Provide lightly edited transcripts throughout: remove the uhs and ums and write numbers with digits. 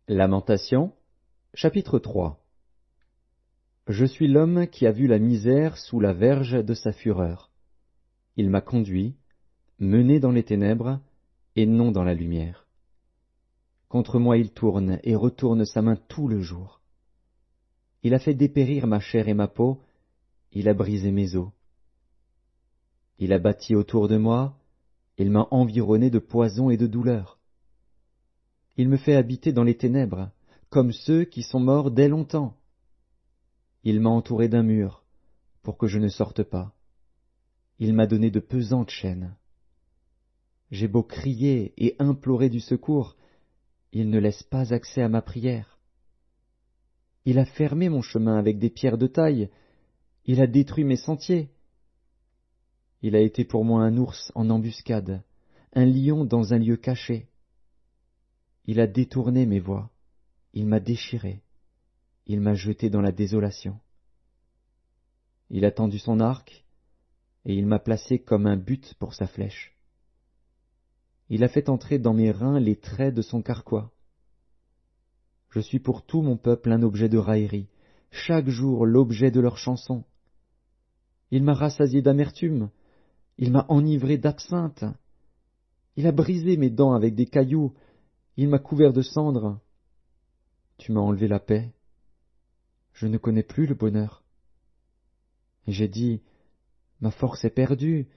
Lamentations, chapitre 3. Je suis l'homme qui a vu la misère sous la verge de sa fureur. Il m'a conduit, mené dans les ténèbres, et non dans la lumière. Contre moi il tourne et retourne sa main tout le jour. Il a fait dépérir ma chair et ma peau, il a brisé mes os. Il a bâti autour de moi, il m'a environné de poison et de douleur. Il me fait habiter dans les ténèbres, comme ceux qui sont morts dès longtemps. Il m'a entouré d'un mur, pour que je ne sorte pas. Il m'a donné de pesantes chaînes. J'ai beau crier et implorer du secours, il ne laisse pas accès à ma prière. Il a fermé mon chemin avec des pierres de taille, il a détruit mes sentiers. Il a été pour moi un ours en embuscade, un lion dans un lieu caché. Il a détourné mes voies, il m'a déchiré, il m'a jeté dans la désolation. Il a tendu son arc, et il m'a placé comme un but pour sa flèche. Il a fait entrer dans mes reins les traits de son carquois. Je suis pour tout mon peuple un objet de raillerie, chaque jour l'objet de leurs chansons. Il m'a rassasié d'amertume, il m'a enivré d'absinthe. Il a brisé mes dents avec des cailloux, il m'a couvert de cendres. Tu m'as enlevé la paix. Je ne connais plus le bonheur. Et j'ai dit, ma force est perdue,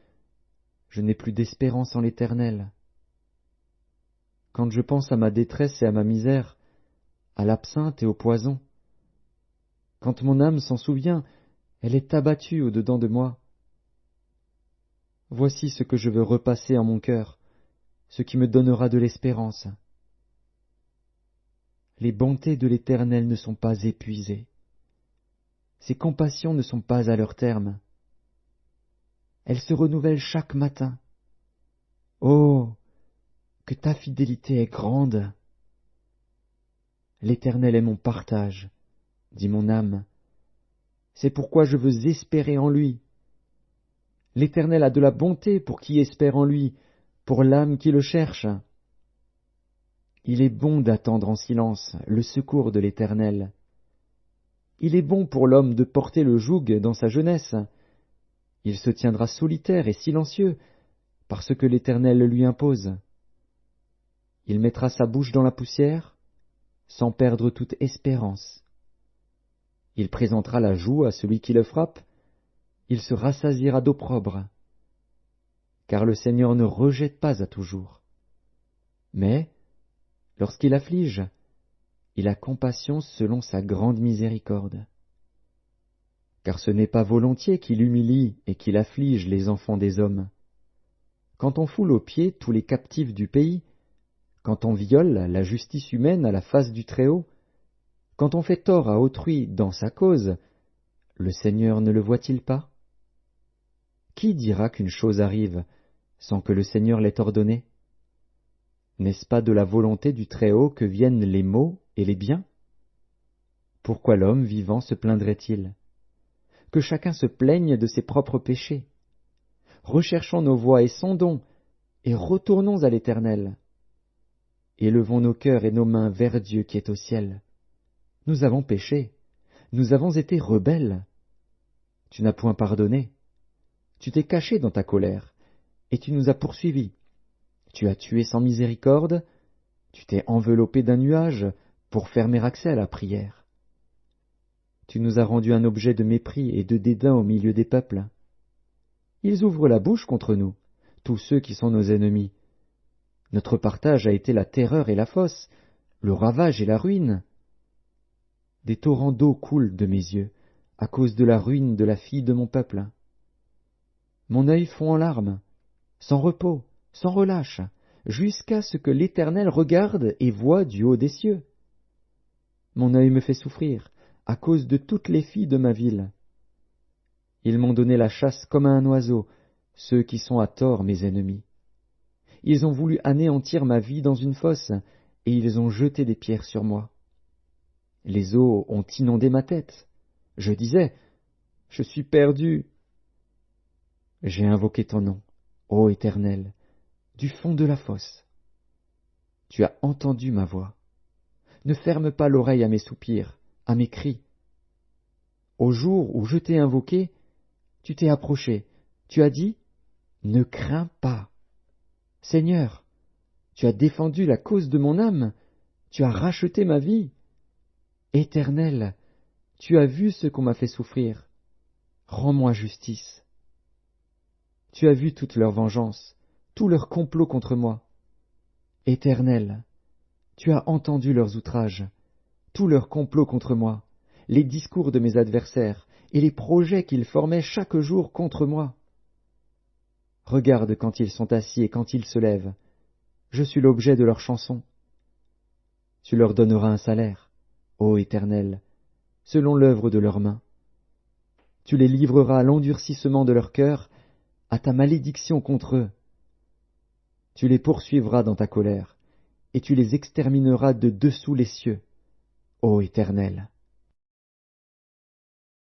je n'ai plus d'espérance en l'Éternel. Quand je pense à ma détresse et à ma misère, à l'absinthe et au poison, quand mon âme s'en souvient, elle est abattue au-dedans de moi. Voici ce que je veux repasser en mon cœur, ce qui me donnera de l'espérance. Les bontés de l'Éternel ne sont pas épuisées. Ses compassions ne sont pas à leur terme. Elles se renouvellent chaque matin. Oh, que ta fidélité est grande! L'Éternel est mon partage, dit mon âme. C'est pourquoi je veux espérer en lui. L'Éternel a de la bonté pour qui espère en lui, pour l'âme qui le cherche. Il est bon d'attendre en silence le secours de l'Éternel. Il est bon pour l'homme de porter le joug dans sa jeunesse. Il se tiendra solitaire et silencieux, parce que l'Éternel le lui impose. Il mettra sa bouche dans la poussière, sans perdre toute espérance. Il présentera la joue à celui qui le frappe, il se rassasiera d'opprobre. Car le Seigneur ne rejette pas à toujours. Mais, lorsqu'il afflige, il a compassion selon sa grande miséricorde. Car ce n'est pas volontiers qu'il humilie et qu'il afflige les enfants des hommes. Quand on foule aux pieds tous les captifs du pays, quand on viole la justice humaine à la face du Très-Haut, quand on fait tort à autrui dans sa cause, le Seigneur ne le voit-il pas? Qui dira qu'une chose arrive sans que le Seigneur l'ait ordonnée? N'est-ce pas de la volonté du Très-Haut que viennent les maux et les biens? Pourquoi l'homme vivant se plaindrait-il? Que chacun se plaigne de ses propres péchés. Recherchons nos voies et sondons, et retournons à l'Éternel. Élevons nos cœurs et nos mains vers Dieu qui est au ciel. Nous avons péché, nous avons été rebelles. Tu n'as point pardonné. Tu t'es caché dans ta colère, et tu nous as poursuivis. Tu as tué sans miséricorde, tu t'es enveloppé d'un nuage pour fermer accès à la prière. Tu nous as rendus un objet de mépris et de dédain au milieu des peuples. Ils ouvrent la bouche contre nous, tous ceux qui sont nos ennemis. Notre partage a été la terreur et la fosse, le ravage et la ruine. Des torrents d'eau coulent de mes yeux, à cause de la ruine de la fille de mon peuple. Mon œil fond en larmes, sans repos, sans relâche, jusqu'à ce que l'Éternel regarde et voie du haut des cieux. Mon œil me fait souffrir, à cause de toutes les filles de ma ville. Ils m'ont donné la chasse comme à un oiseau, ceux qui sont à tort mes ennemis. Ils ont voulu anéantir ma vie dans une fosse, et ils ont jeté des pierres sur moi. Les eaux ont inondé ma tête. Je disais, je suis perdu. J'ai invoqué ton nom, ô Éternel, du fond de la fosse. Tu as entendu ma voix. Ne ferme pas l'oreille à mes soupirs, à mes cris. Au jour où je t'ai invoqué, tu t'es approché, tu as dit, ne crains pas. Seigneur, tu as défendu la cause de mon âme, tu as racheté ma vie. Éternel, tu as vu ce qu'on m'a fait souffrir. Rends-moi justice. Tu as vu toute leur vengeance, tout leur complot contre moi. Éternel, tu as entendu leurs outrages, tout leur complot contre moi, les discours de mes adversaires et les projets qu'ils formaient chaque jour contre moi. Regarde quand ils sont assis et quand ils se lèvent. Je suis l'objet de leurs chansons. Tu leur donneras un salaire, ô Éternel, selon l'œuvre de leurs mains. Tu les livreras à l'endurcissement de leur cœur, à ta malédiction contre eux. Tu les poursuivras dans ta colère, et tu les extermineras de dessous les cieux, ô Éternel.